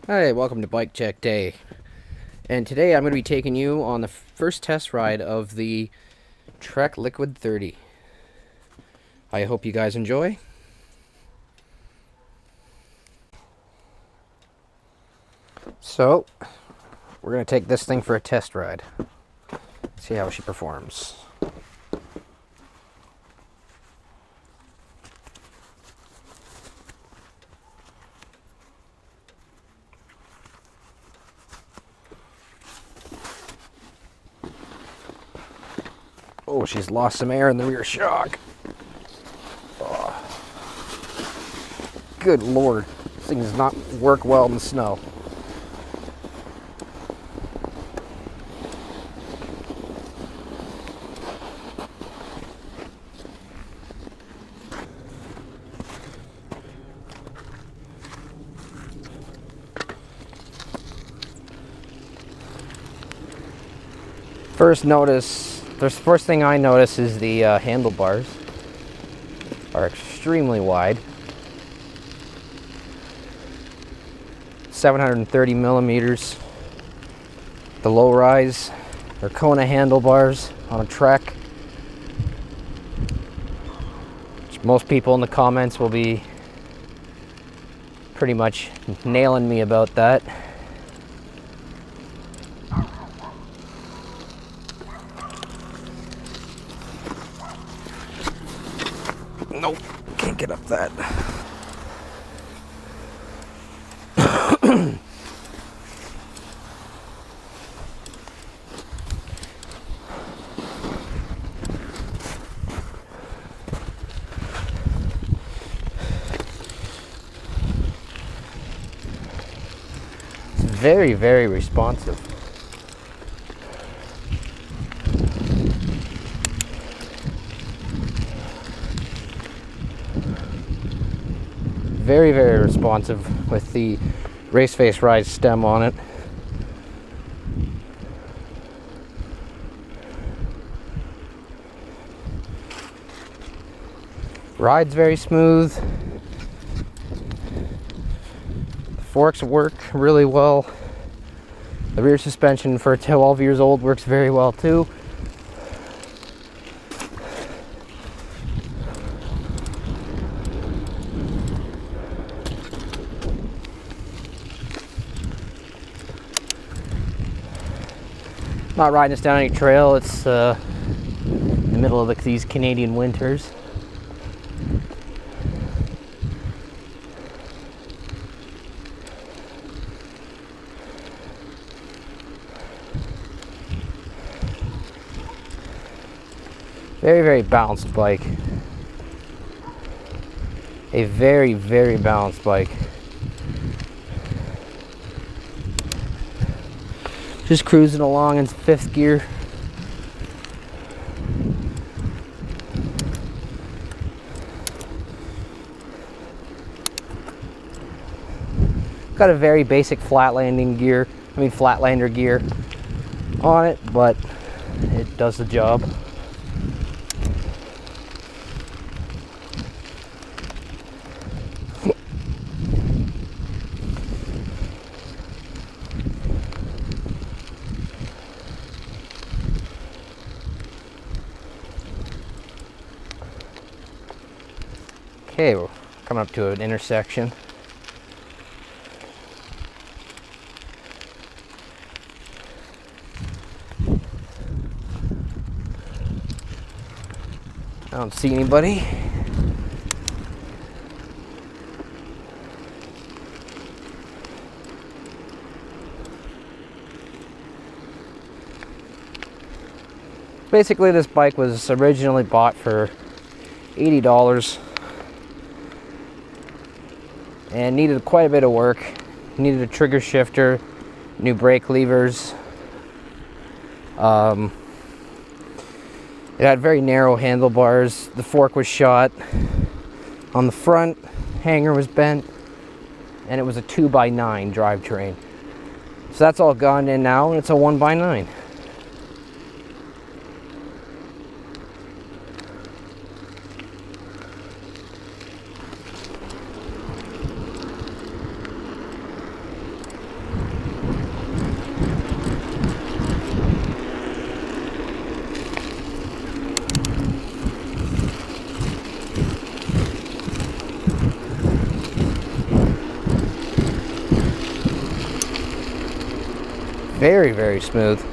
Hi, welcome to Bike Check Day. And today I'm going to be taking you on the first test ride of the Trek Liquid 30. I hope you guys enjoy. So, we're going to take this thing for a test ride. See how she performs. Oh, she's lost some air in the rear shock. Oh. Good lord, this thing does not work well in the snow. First thing I notice is the handlebars are extremely wide. 730 millimeters. The low rise or Kona handlebars on a Trek. Which most people in the comments will be pretty much nailing me about that. Nope, can't get up that. It's very, very responsive. Very, very responsive with the race face rise stem on it. Rides very smooth. The forks work really well. The rear suspension for 12 years old works very well too. Not riding this down any trail. It's in the middle of these Canadian winters. Very, very balanced bike. A very, very balanced bike. Just cruising along in fifth gear. Got a very basic flatlander gear on it, but it does the job. Okay, we're coming up to an intersection. I don't see anybody. Basically, this bike was originally bought for $80 and needed quite a bit of work. Needed a trigger shifter, new brake levers. It had very narrow handlebars. The fork was shot on the front, hanger was bent, and it was a 2x9 drivetrain. So that's all gone in now, and it's a 1x9. very, very smooth.